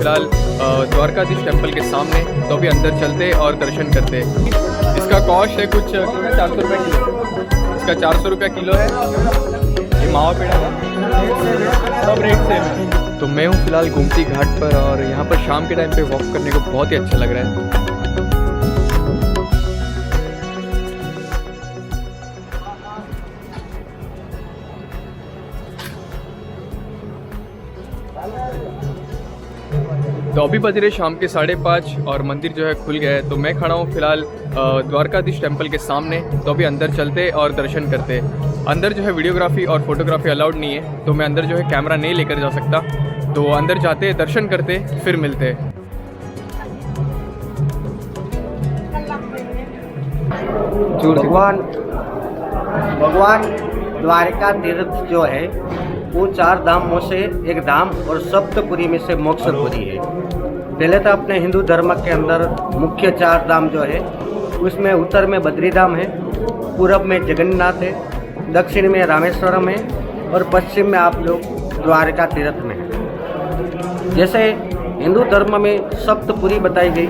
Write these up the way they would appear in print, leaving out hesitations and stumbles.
फ़िलहाल द्वारकाधीश टेम्पल के सामने, तो अभी अंदर चलते और दर्शन करते। इसका कॉस्ट है कुछ 400 रुपये किलो। इसका 400 रुपये किलो है। ये मावा पेड़ा है, सब रेट सेम है। तो मैं हूँ फ़िलहाल गोमती घाट पर और यहाँ पर शाम के टाइम पे वॉक करने को बहुत ही अच्छा लग रहा है। तो अभी बज रहे शाम के 5:30 और मंदिर जो है खुल गया है। तो मैं खड़ा हूँ फ़िलहाल द्वारकाधीश टेम्पल के सामने, तो अभी अंदर चलते और दर्शन करते। अंदर जो है वीडियोग्राफी और फोटोग्राफी अलाउड नहीं है, तो मैं अंदर जो है कैमरा नहीं लेकर जा सकता। तो अंदर जाते, दर्शन करते, फिर मिलते। भगवान द्वारका तीर्थ जो है वो 4 धामों से एक धाम और सप्तपुरी में से मोक्षपुरी है। पहले तो अपने हिंदू धर्म के अंदर मुख्य 4 धाम जो है उसमें उत्तर में बद्री धाम है, पूर्व में जगन्नाथ है, दक्षिण में रामेश्वरम है और पश्चिम में आप लोग द्वारका तीर्थ में है। जैसे हिंदू धर्म में सप्तपुरी बताई गई,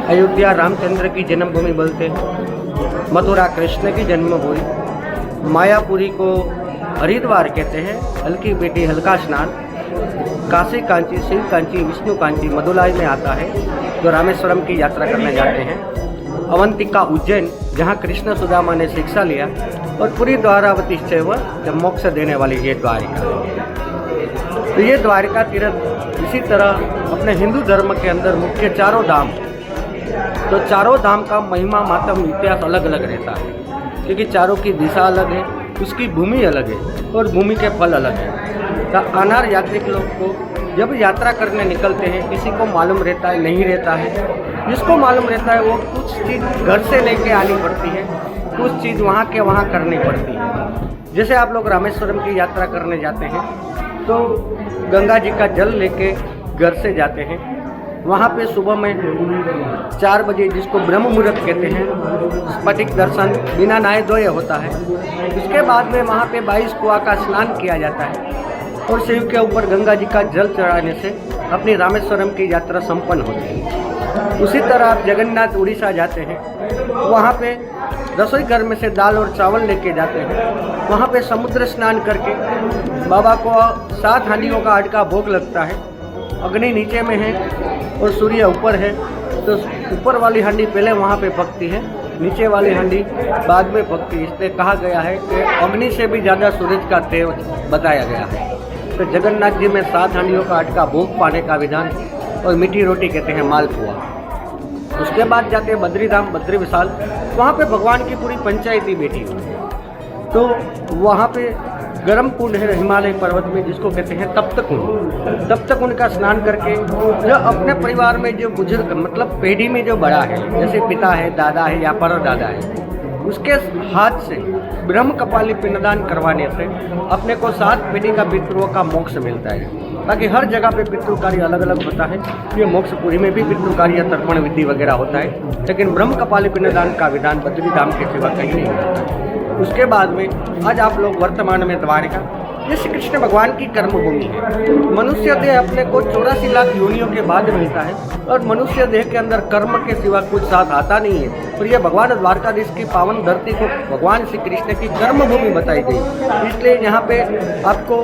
अयोध्या रामचंद्र की जन्मभूमि बोलते हैं, मथुरा कृष्ण की जन्मभूमि, मायापुरी को हरिद्वार कहते हैं, हल्की बेटी हल्का स्नान, काशी कांची, शिव कांची, विष्णु कांची मदुलाई में आता है जो रामेश्वरम की यात्रा करने जाते हैं, अवंतिका उज्जैन जहाँ कृष्ण सुदामा ने शिक्षा लिया, और पूरी द्वारावती से वह जब मोक्ष देने वाली ये द्वारिका। तो ये द्वारिका तीर्थ इसी तरह अपने हिंदू धर्म के अंदर मुख्य 4 धाम, तो 4 धाम का महिमा मातम इतिहास अलग अलग रहता है, क्योंकि चारों की दिशा अलग है, उसकी भूमि अलग है और भूमि के फल अलग है। तो अनार यात्रिक लोग को जब यात्रा करने निकलते हैं, किसी को मालूम रहता है, नहीं रहता है। जिसको मालूम रहता है वो कुछ चीज़ घर से लेके आनी पड़ती है, कुछ चीज़ वहाँ के वहाँ करनी पड़ती है। जैसे आप लोग रामेश्वरम की यात्रा करने जाते हैं तो गंगा जी का जल लेके घर से जाते हैं। वहाँ पे सुबह में 4 बजे, जिसको ब्रह्म मुहूर्त कहते हैं, स्फटिक दर्शन बिना नहाए धोए होता है। उसके बाद में वहाँ पे 22 कुआं का स्नान किया जाता है और शिव के ऊपर गंगा जी का जल चढ़ाने से अपनी रामेश्वरम की यात्रा संपन्न होती है। उसी तरह आप जगन्नाथ उड़ीसा जाते हैं, वहाँ पे रसोई घर में से दाल और चावल लेके जाते हैं। वहाँ पे समुद्र स्नान करके बाबा को 7 हांडियों का अटका भोग लगता है। अग्नि नीचे में है और सूर्य ऊपर है, तो ऊपर वाली हांडी पहले वहाँ पे पकती है, नीचे वाली हांडी बाद में पकती है। इसलिए कहा गया है कि अग्नि से भी ज़्यादा सूरज का तेज बताया गया है। तो जगन्नाथ जी में 7 हांडियों का अटका भोग पाने का विधान, और मीठी रोटी कहते हैं मालपुआ। उसके बाद जाते हैं बद्रीधाम, बद्री विशाल, वहाँ पे भगवान की पूरी पंचायती बैठी हुई है। तो वहाँ पे गर्म कुंड है हिमालय पर्वत में, जिसको कहते हैं तप्त कुंड। तप्त कुंड का स्नान करके जो अपने परिवार में जो बुजुर्ग, मतलब पीढ़ी में जो बड़ा है, जैसे पिता है, दादा है या परदादा है, उसके हाथ से ब्रह्म कपाली पिंडदान करवाने से अपने को 7 पीढ़ी का पितरों का मोक्ष मिलता है। बाकी हर जगह पे पितृ कार्य अलग अलग होता है। ये मोक्षपुरी में भी पितृ कार्य, तर्पण विधि वगैरह होता है, लेकिन ब्रह्म कपाली पिंडदान का विधान बद्री धाम के सिवा कहीं नहीं होता है। उसके बाद में आज आप लोग वर्तमान में द्वारिका, ये श्री कृष्ण भगवान की कर्मभूमि है। मनुष्य देह अपने को 84 लाख योनियों के बाद मिलता है और मनुष्य देह के अंदर कर्म के सिवा कुछ साथ आता नहीं है। और यह भगवान द्वारकाधीश की पावन धरती को भगवान श्री कृष्ण की कर्मभूमि बताई गई। इसलिए यहाँ पे आपको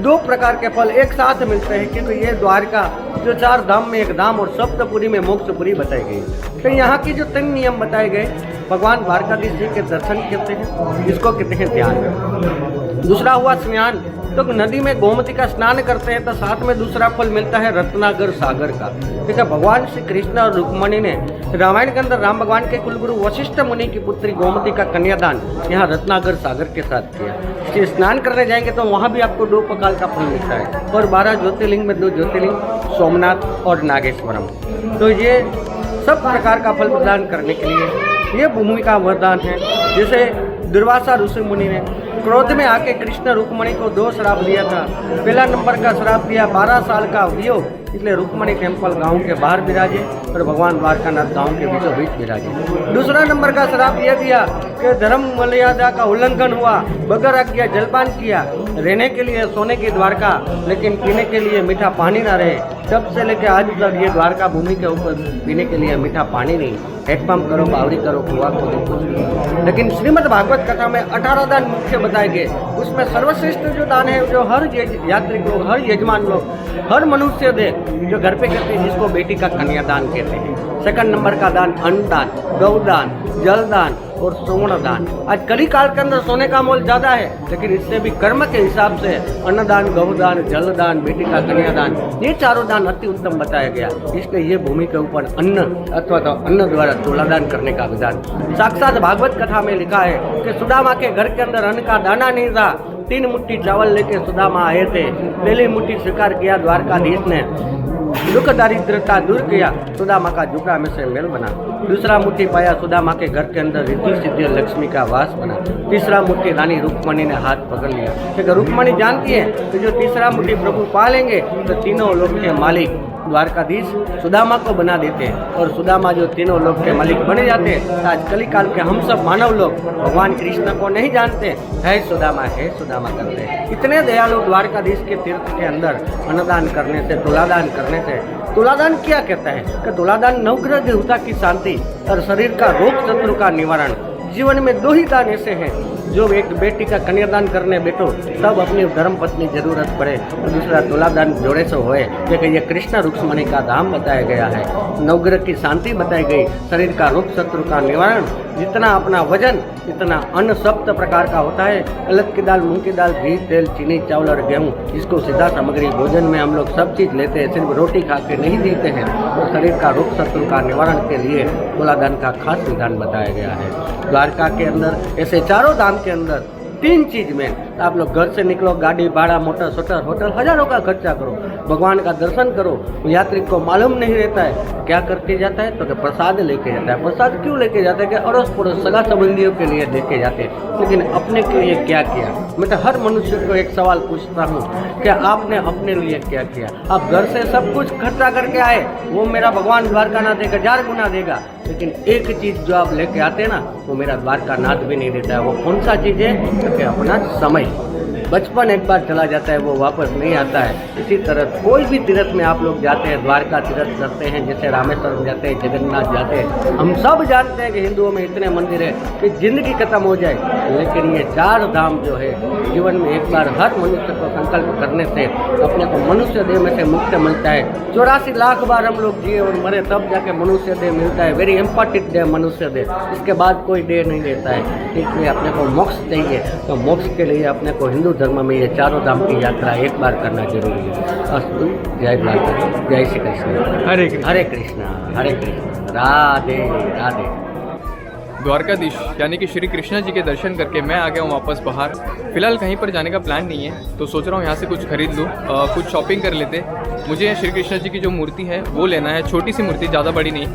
2 प्रकार के फल एक साथ मिलते हैं, क्योंकि ये द्वारका जो 4 धाम में एक धाम और सप्तपुरी में मोक्षपुरी बताई गई। तो यहाँ की जो 3 नियम बताए गए, भगवान द्वारकाधीश जी के दर्शन कहते हैं, जिसको कहते हैं ध्यान। दूसरा हुआ स्नान, तो नदी में गोमती का स्नान करते हैं तो साथ में दूसरा फल मिलता है रत्नागर सागर का। ठीक है, भगवान श्री कृष्ण और रुक्मणी ने रामायण के अंदर राम भगवान के कुलगुरु वशिष्ठ मुनि की पुत्री गोमती का कन्यादान यहाँ रत्नागर सागर के साथ किया। इसलिए स्नान करने जाएंगे तो वहाँ भी आपको 2 प्रकार का फल मिलता है। और 12 ज्योतिर्लिंग में 2 ज्योतिर्लिंग सोमनाथ और नागेश्वरम। तो ये सब प्रकार का फल प्रदान करने के लिए ये भूमि का वरदान है। जैसे दुर्वासा ऋषि मुनि ने क्रोध में आके कृष्ण रुक्मणी को 2 श्राप दिया था। पहला नंबर का श्राप दिया 12 साल का वियोग, इसलिए रुक्मणी टेम्पल गांव के बाहर विराजे और भगवान द्वारकानाथ गांव के बीचों बीच विराजे। दूसरा नंबर का श्राप यह दिया कि धर्म मर्यादा का उल्लंघन हुआ, बगैर आज्ञा जलपान किया, रहने के लिए सोने की द्वारका लेकिन पीने के लिए मीठा पानी ना रहे। तब से लेकर आज तक ये द्वारका भूमि के ऊपर पीने के लिए मीठा पानी नहीं, हेडपम्प करो, बावड़ी करो, कुआ खोदो, कुछ नहीं। लेकिन श्रीमद् भागवत कथा में 18 दान मुख्य बताए गए। उसमें सर्वश्रेष्ठ जो दान है, जो हर यात्री को, हर यजमान लोग, हर मनुष्य दे, जो घर पे कहते हैं, जिसको बेटी का कन्यादान कहते हैं। सेकंड नंबर का दान अन्नदान, गौदान, जलदान और स्वर्ण दान। आज कली काल के अंदर सोने का मोल ज्यादा है, लेकिन इससे भी कर्म के हिसाब से अन्नदान, गौदान, जलदान, बेटी का कन्यादान, ये चारों दान अति उत्तम बताया गया। इसलिए ये भूमि के ऊपर अन्न अथवा तो अन्न द्वारा तुलादान करने का विधान साक्षात भागवत कथा में लिखा है कि सुदामा के घर के अंदर अन्न का दाना नहीं था। 3 मुट्ठी चावल लेके सुदामा आए थे। पहली मुट्ठी स्वीकार किया द्वारकाधीश ने, दुख दारिद्रता दूर किया, सुदामा का झुका में से मेल बना। दूसरा मुट्ठी पाया, सुदामा के घर के अंदर रिद्धि सिद्धि लक्ष्मी का वास बना। तीसरा मुट्ठी रानी रुक्मणी ने हाथ पकड़ लिया, क्योंकि रुक्मणी जानती है कि जो तीसरा मुट्ठी प्रभु पा लेंगे तो तीनों लोग के मालिक द्वारकाधीश सुदामा को बना देते हैं, और सुदामा जो तीनों लोग के मालिक बने जाते हैं। तो आज कली काल के हम सब मानव लोग भगवान कृष्ण को नहीं जानते, है सुदामा करते हैं। इतने दयालु द्वारकाधीश के तीर्थ के अंदर अन्नदान करने से, तुलादान करने से, तुलादान क्या कहता है कि तुलादान नवग्रह देवता की शांति और शरीर का रोग शत्रु का निवारण। जीवन में 2 ही दान ऐसे हैं, जो एक बेटी का कन्यादान करने बैठो तब अपनी धर्म पत्नी जरूरत पड़े, और दूसरा तुलादान जोड़े से होए, क्योंकि ये कृष्ण रुक्मणी का धाम बताया गया है, नवग्रह की शांति बताई गई, शरीर का रोग शत्रु का निवारण। जितना अपना वजन इतना अन्न 7 प्रकार का होता है, अलग की दाल, मूंग की दाल, घी, तेल, चीनी, चावल और गेहूँ, इसको सीधा सामग्री भोजन में हम लोग सब चीज़ लेते हैं, सिर्फ रोटी खा के नहीं जीते हैं। तो शरीर का रोग शत्रु का निवारण के लिए तुलादान का खास विधान बताया गया है। द्वारका के अंदर ऐसे चारों धाम के अंदर 3 चीज में आप लोग घर से निकलो, गाड़ी भाड़ा, मोटर सोटर, होटल, हजारों का खर्चा करो, भगवान का दर्शन करो। यात्री को मालूम नहीं रहता है क्या करके जाता है, तो कि प्रसाद लेके जाता है। प्रसाद क्यों लेके जाता है कि अड़ोस पड़ोस सगा संबंधियों के लिए लेके जाते हैं, लेकिन अपने के लिए क्या किया। मैं तो हर मनुष्य को एक सवाल पूछता हूँ, क्या आपने अपने लिए क्या किया। आप घर से सब कुछ खर्चा करके आए, वो मेरा भगवान द्वारकानाथ देगा, 1000 गुना देगा, लेकिन एक चीज जो आप लेके आते हैं ना, वो मेरा द्वारकानाथ भी नहीं देता है। वो कौन सा चीज है, कि अपना समय। बचपन एक बार चला जाता है, वो वापस नहीं आता है। इसी तरह कोई भी तीर्थ में आप लोग जाते हैं, द्वारका तीर्थ करते हैं, जैसे रामेश्वरम जाते हैं, जगन्नाथ जाते हैं। हम सब जानते हैं कि हिंदुओं में इतने मंदिर है कि जिंदगी खत्म हो जाए, लेकिन ये 4 धाम जो है जीवन में एक बार हर मनुष्य को संकल्प करने से अपने को मनुष्य देह में से मुक्त मिलता है। 84 लाख बार हम लोग जिए और मरे, तब जाके मनुष्य देह मिलता है। वेरी इम्पोर्टेंट देह मनुष्य देह, इसके बाद कोई देह नहीं देता है। इसलिए अपने को मोक्ष चाहिए, तो मोक्ष के लिए अपने को हिंदू धर्म में ये 4 धाम की यात्रा एक बार करना जरूरी है। अस्तु, जय द्वारका, जय श्री कृष्ण, हरे कृष्ण, हरे कृष्ण, हरे कृष्ण, राधे राधे। द्वारकाधीश यानी कि श्री कृष्ण जी के दर्शन करके मैं आ गया हूँ वापस बाहर। फिलहाल कहीं पर जाने का प्लान नहीं है, तो सोच रहा हूँ यहाँ से कुछ खरीद लूँ, कुछ शॉपिंग कर लेते। मुझे श्री कृष्ण जी की जो मूर्ति है वो लेना है, छोटी सी मूर्ति, ज़्यादा बड़ी नहीं।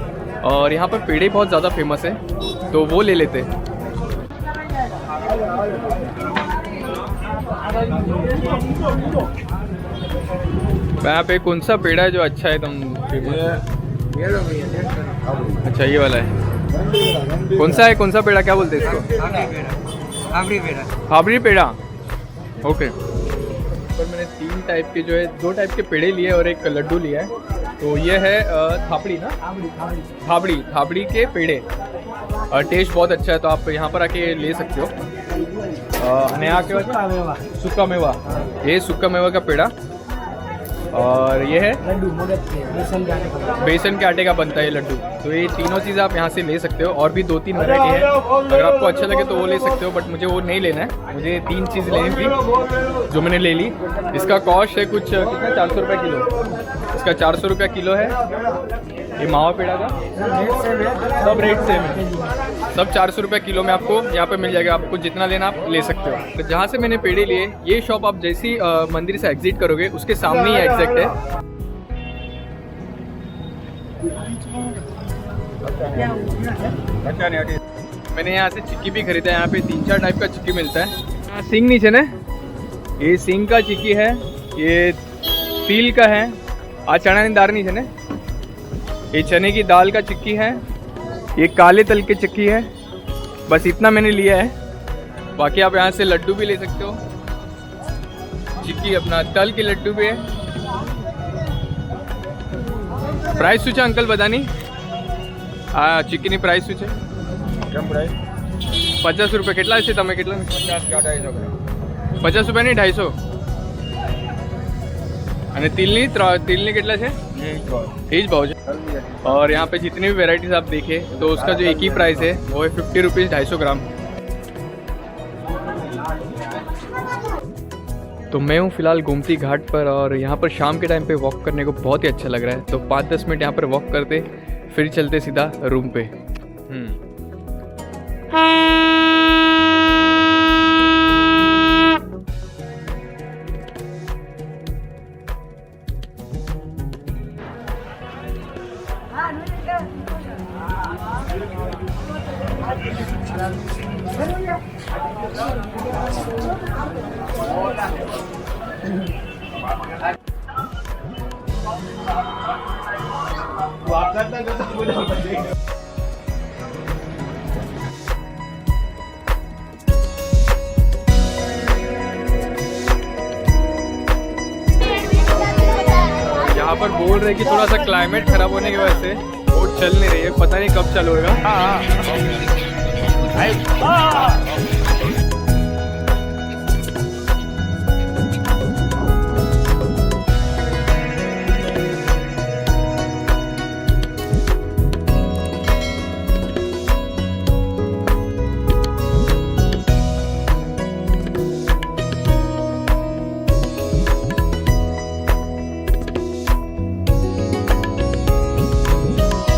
और यहाँ पर पेड़े बहुत ज़्यादा फेमस है, तो वो ले लेते। यहाँ पे कौन सा पेड़ा है जो अच्छा है तुम? अच्छा, ये वाला है। कौन सा है, कौन सा पेड़ा, क्या बोलते हैं इसको? हाबड़ी पेड़ा। ओके। पर मैंने 3 टाइप के जो है, 2 टाइप के पेड़े लिए और एक लड्डू लिया है। तो ये है थापड़ी ना, थापड़ी के पेड़े। टेस्ट बहुत अच्छा है, तो आप यहाँ पर आके ले सकते हो। सूखा मेवा, ये सूखा मेवा का पेड़ा। और ये है लड्डू, बेसन के आटे का बनता है ये लड्डू। तो ये तीनों चीज़ आप यहाँ से ले सकते हो, और भी 2-3 वैरायटी है। अगर आपको अच्छा लगे तो वो ले सकते हो, बट मुझे वो नहीं लेना है। मुझे 3 चीज़ लेनी थी, जो मैंने ले ली। इसका कॉस्ट है कुछ कितना, 400 रुपये किलो। इसका 400 रुपये किलो है। ये मावा पेड़ा का सब रेट सेम है, सब 400 रुपये किलो में आपको यहाँ पे मिल जाएगा। आपको जितना लेना आप ले सकते हो। तो जहाँ से मैंने पेड़े लिए, ये शॉप आप जैसी मंदिर से एग्जिट करोगे उसके सामने ही एग्जैक्ट है। मैंने यहाँ से चिक्की भी खरीदा है। यहाँ पे 3-4 टाइप का चिक्की मिलता है। सिंग नीचे ना, ये सिंग का चिक्की है, ये तिल का है, આ ચણાની દાળની છે ને, ये चने की दाल का चिक्की है, ये काले तल की चिक्की है, बस इतना मैंने लिया है। बाकी आप यहाँ से लड्डू भी ले सकते हो, चिक्की अपना तल के लड्डू भी है। प्राइस શું છે અંકલ બધાની? આ ચિક્કીની પ્રાઇસ શું છે? કેમ પ્રાઇસ? 50 રૂપિયા. કેટલા છે તમે? કેટલા? 50 કે 250 ગ્રામ. 50 રૂપિયા નહીં, 250. અને तिलनी કેટલા છે? ये जो ये भाव है। और यहाँ पे जितनी भी वेराइटीज आप देखें तो उसका जो एक ही प्राइस है वो है 50 रुपीज़ 250 ग्राम। तो मैं हूँ फिलहाल गोमती घाट पर और यहाँ पर शाम के टाइम पे वॉक करने को बहुत ही अच्छा लग रहा है। तो 5-10 मिनट यहाँ पर वॉक करते फिर चलते सीधा रूम पे। यहाँ पर बोल रहे कि थोड़ा सा क्लाइमेट खराब होने की वजह से बोट चल नहीं रही है, पता नहीं कब चालू होगा।